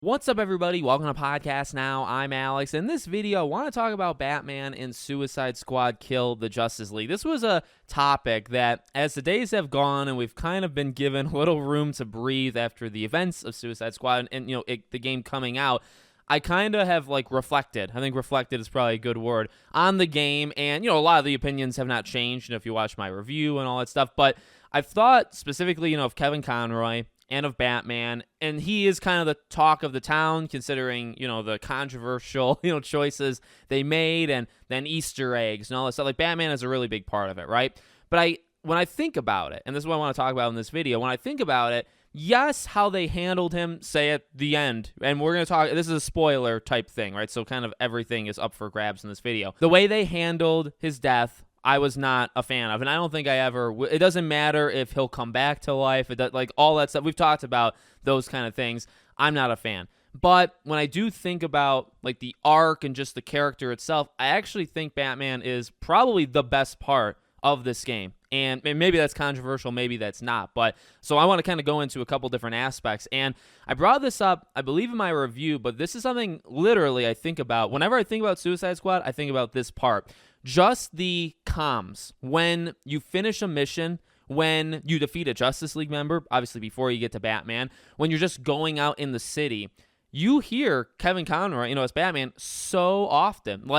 What's up, everybody? Welcome to Podcast Now. I'm Alex. In this video, I want to talk about Batman and Suicide Squad Kill the Justice League. This was a topic that, as the days have gone and we've kind of been given little room to breathe after the events of Suicide Squad and the game coming out, I kind of have reflected. I think reflected is probably a good word on the game, and a lot of the opinions have not changed. If you watch my review and all that stuff, but I've thought specifically, of Kevin Conroy and of Batman, and he is kind of the talk of the town, considering the controversial choices they made, and then Easter eggs and all that stuff. Like, Batman is a really big part of it, right? But when I think about it, and this is what I want to talk about in this video, when I think about it, yes, how they handled him, say, at the end, and we're going to talk, this is a spoiler type thing, right? So kind of everything is up for grabs in this video. The way they handled his death, I was not a fan of, and I don't think I ever, it doesn't matter if he'll come back to life, all that stuff, we've talked about those kind of things, I'm not a fan. But when I do think about the arc and just the character itself, I actually think Batman is probably the best part of this game. And maybe that's controversial, maybe that's not. But so I want to kind of go into a couple different aspects. And I brought this up, I believe, in my review, but this is something literally I think about. Whenever I think about Suicide Squad, I think about this part. Just the comms. When you finish a mission, when you defeat a Justice League member, obviously before you get to Batman, when you're just going out in the city, you hear Kevin Conroy, as Batman so often.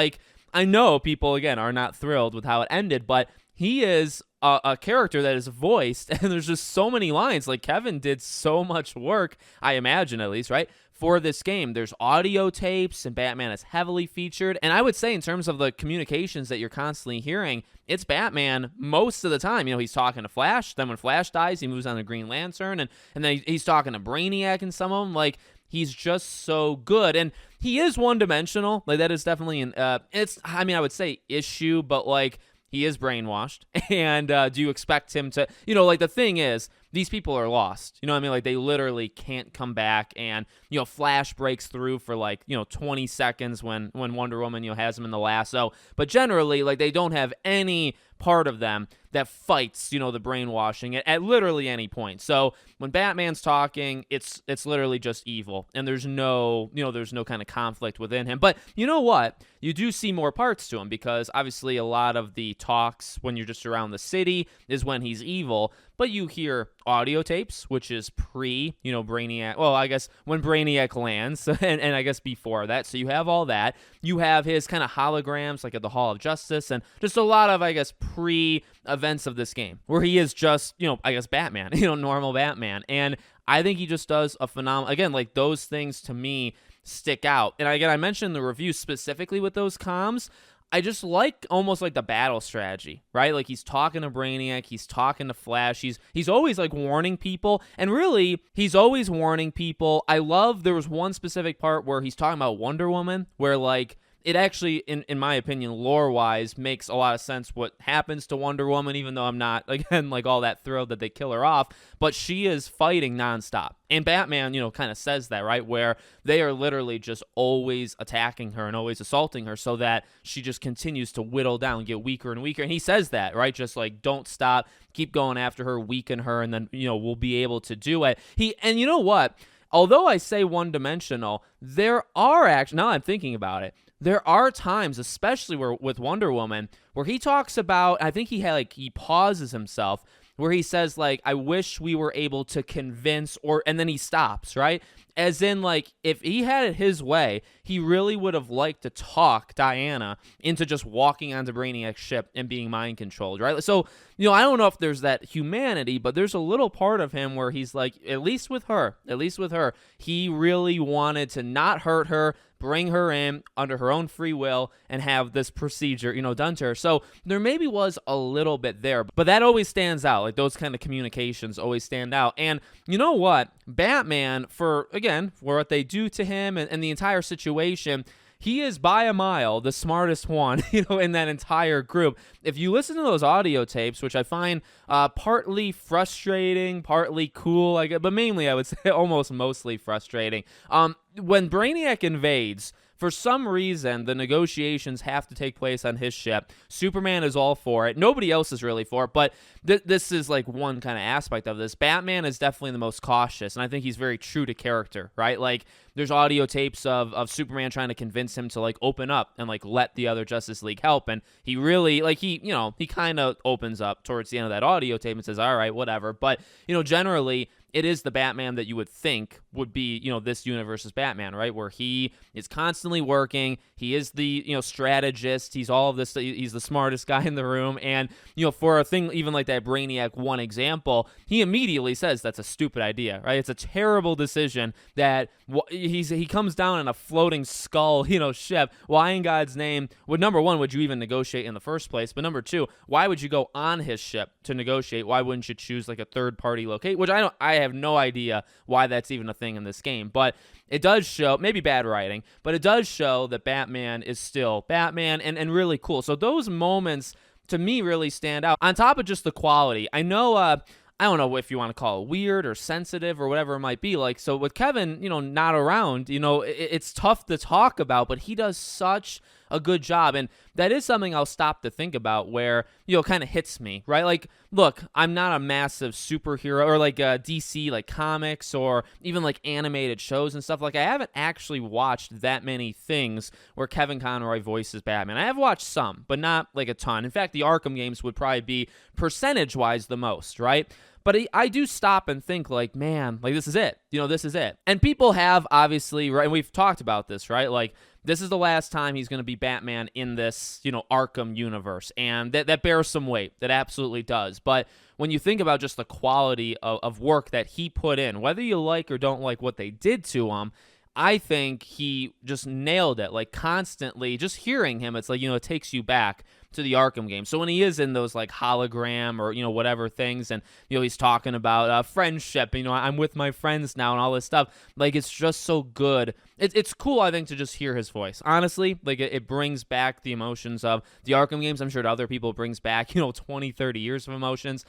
I know people, again, are not thrilled with how it ended, but he is a character that is voiced, and there's just so many lines. Kevin did so much work, I imagine at least, right, for this game. There's audio tapes, and Batman is heavily featured. And I would say, in terms of the communications that you're constantly hearing, it's Batman most of the time. He's talking to Flash. Then when Flash dies, he moves on to Green Lantern, and then he's talking to Brainiac and some of them. He's just so good, and he is one-dimensional. That is definitely an I would say issue, but he is brainwashed, and do you expect him to, the thing is, these people are lost, they literally can't come back, and, Flash breaks through for 20 seconds when Wonder Woman, has him in the lasso, but generally, they don't have any part of them that fights, the brainwashing at literally any point. So when Batman's talking, it's literally just evil, and there's no kind of conflict within him. But you know what? You do see more parts to him, because obviously a lot of the talks when you're just around the city is when he's evil, but you hear audio tapes, which is Brainiac. Well, I guess when Brainiac lands, and I guess before that. So you have all that. You have his kind of holograms, at the Hall of Justice, and just a lot of, I guess, pre-events of this game, where he is just, I guess, Batman, normal Batman. And I think he just does a phenomenal, again, those things to me stick out. And again, I mentioned the review specifically with those comms, I just almost the battle strategy, right? He's talking to Brainiac, he's talking to Flash, he's always warning people, and really, he's always warning people. I love, there was one specific part where he's talking about Wonder Woman, where it actually, in my opinion, lore-wise, makes a lot of sense what happens to Wonder Woman, even though I'm not, again, all that thrilled that they kill her off, but she is fighting nonstop. And Batman, kind of says that, right, where they are literally just always attacking her and always assaulting her, so that she just continues to whittle down, get weaker and weaker. And he says that, right, just don't stop, keep going after her, weaken her, and then, we'll be able to do it. And you know what? Although I say one-dimensional, there are actually, now I'm thinking about it, there are times, especially with Wonder Woman, where he talks about, I think he pauses himself, where he says, I wish we were able to convince, and then he stops, right? As in, if he had it his way, he really would have liked to talk Diana into just walking onto Brainiac's ship and being mind-controlled, right? So, I don't know if there's that humanity, but there's a little part of him where he's at least with her, he really wanted to not hurt her, bring her in under her own free will, and have this procedure, done to her. So there maybe was a little bit there, but that always stands out. Those kind of communications always stand out. And you know what? Batman, for what they do to him and the entire situation, he is by a mile the smartest one, in that entire group. If you listen to those audio tapes, which I find partly frustrating, partly cool, but mainly I would say almost mostly frustrating. When Brainiac invades, for some reason, the negotiations have to take place on his ship. Superman is all for it. Nobody else is really for it, but this is like one kind of aspect of this. Batman is definitely the most cautious, and I think he's very true to character, right? Like, there's audio tapes of Superman trying to convince him to like open up and like let the other Justice League help, and he really like he kind of opens up towards the end of that audio tape and says, all right, whatever. But generally it is the Batman that you would think would be, this universe's Batman, right? Where he is constantly working. He is the, strategist. He's all of this. He's the smartest guy in the room. And, for a thing even like that Brainiac 1 example, he immediately says that's a stupid idea, right? It's a terrible decision that he comes down in a floating skull, ship. Why in God's name number one, would you even negotiate in the first place? But number two, why would you go on his ship to negotiate? Why wouldn't you choose like a third party locate? Which I have no idea why that's even a thing in this game, but it does show, maybe bad writing, but it does show that Batman is still Batman and really cool. So those moments to me really stand out on top of just the quality. I know, I don't know if you want to call it weird or sensitive or whatever it might be. Like, so with Kevin, not around, it's tough to talk about, but he does such a good job. And that is something I'll stop to think about where, kind of hits me, right? Like, look, I'm not a massive superhero or like DC, like comics or even like animated shows and stuff. Like, I haven't actually watched that many things where Kevin Conroy voices Batman. I have watched some, but not like a ton. In fact, the Arkham games would probably be percentage-wise the most, right? But I do stop and think like, man, like this is it. This is it. And people have obviously, right, and we've talked about this, right? Like, this is the last time he's going to be Batman in this, Arkham universe. And that bears some weight. That absolutely does. But when you think about just the quality of work that he put in, whether you like or don't like what they did to him, I think he just nailed it. Like, constantly, just hearing him, it's like, it takes you back to the Arkham game. So when he is in those like hologram or, whatever things, and, he's talking about friendship, I'm with my friends now and all this stuff, like, it's just so good. It's cool, I think, to just hear his voice. Honestly, like, it brings back the emotions of the Arkham games. I'm sure to other people it brings back, 20, 30 years of emotions.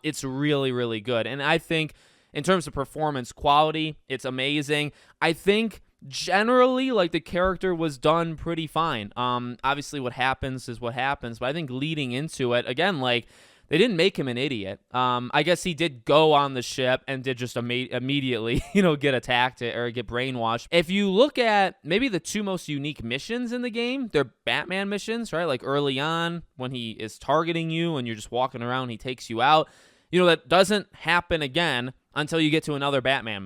It's really, really good. And I think in terms of performance quality, it's amazing. I think generally, like, the character was done pretty fine. Obviously, what happens is what happens, but I think leading into it, again, like, they didn't make him an idiot. I guess he did go on the ship and did just immediately, get attacked or get brainwashed. If you look at maybe the two most unique missions in the game, they're Batman missions, right? Like, early on when he is targeting you and you're just walking around, he takes you out. That doesn't happen again until you get to another Batman.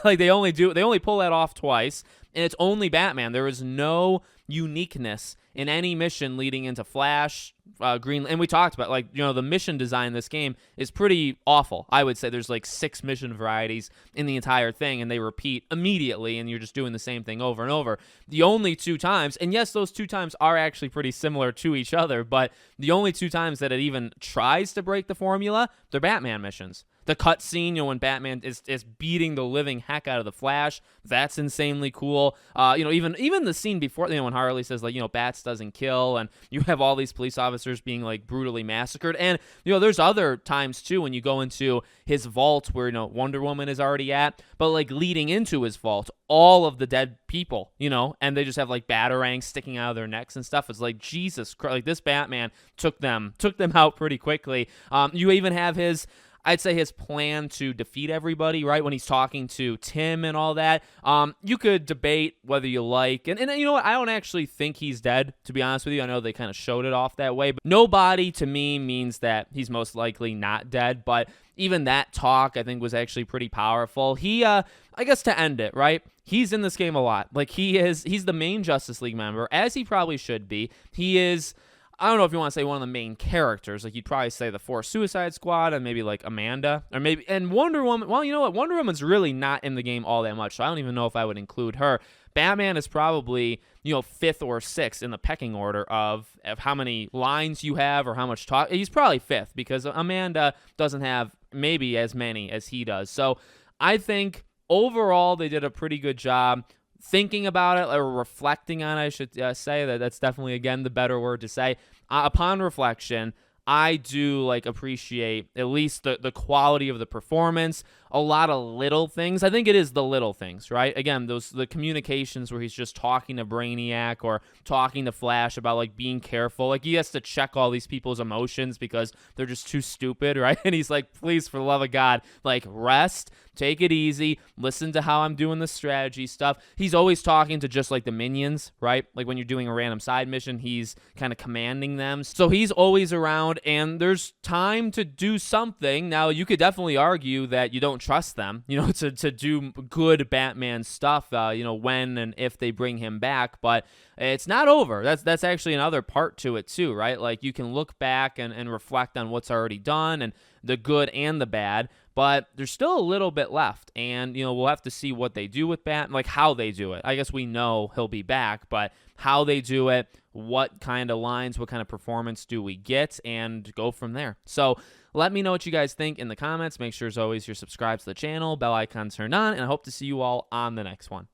Like, they only pull that off twice, and it's only Batman. There is no uniqueness in any mission leading into Flash, Green, and we talked about, like, the mission design in this game is pretty awful. I would say there's like 6 mission varieties in the entire thing, and they repeat immediately, and you're just doing the same thing over and over. The only 2 times, and yes, those 2 times are actually pretty similar to each other, but the only 2 times that it even tries to break the formula, they're Batman missions. The cutscene, when Batman is beating the living heck out of the Flash, that's insanely cool. Even the scene before, when Harley says, like, Bats doesn't kill, and you have all these police officers being like brutally massacred. And there's other times too when you go into his vault where Wonder Woman is already at, but like leading into his vault, all of the dead people, and they just have like batarangs sticking out of their necks and stuff. It's like, Jesus Christ, like, this Batman took them out pretty quickly. You even have I'd say his plan to defeat everybody, right? When he's talking to Tim and all that. You could debate whether you like, and you know what? I don't actually think he's dead, to be honest with you. I know they kind of showed it off that way, but nobody to me means that he's most likely not dead. But even that talk, I think, was actually pretty powerful. He, I guess to end it, right? He's in this game a lot. Like, he's the main Justice League member, as he probably should be. He is, I don't know if you want to say one of the main characters. Like, you'd probably say the 4 Suicide Squad and maybe like Amanda, or maybe, and Wonder Woman. Well, you know what? Wonder Woman's really not in the game all that much, so I don't even know if I would include her. Batman is probably, 5th or 6th in the pecking order of how many lines you have or how much talk. He's probably 5th because Amanda doesn't have maybe as many as he does. So I think overall they did a pretty good job thinking about it, or reflecting on it, I should say. That's definitely, again, the better word to say. Upon reflection, I do appreciate at least the quality of the performance. a lot of little things. I think it is the little things, right? Again, the communications where he's just talking to Brainiac or talking to Flash about like being careful. Like he has to check all these people's emotions because they're just too stupid, right? And he's like, please, for the love of God, like rest, take it easy, listen to how I'm doing the strategy stuff. He's always talking to just like the minions, right? Like when you're doing a random side mission, he's kind of commanding them. So he's always around, and there's time to do something. Now, you could definitely argue that you don't trust them, to do good Batman stuff, when and if they bring him back, but it's not over. That's actually another part to it too, right? Like you can look back and reflect on what's already done and the good and the bad, but there's still a little bit left, and we'll have to see what they do with Batman, like how they do it. I guess we know he'll be back, but how they do it, what kind of lines, what kind of performance do we get, and go from there. So let me know what you guys think in the comments. Make sure, as always, you're subscribed to the channel, bell icon turned on, and I hope to see you all on the next one.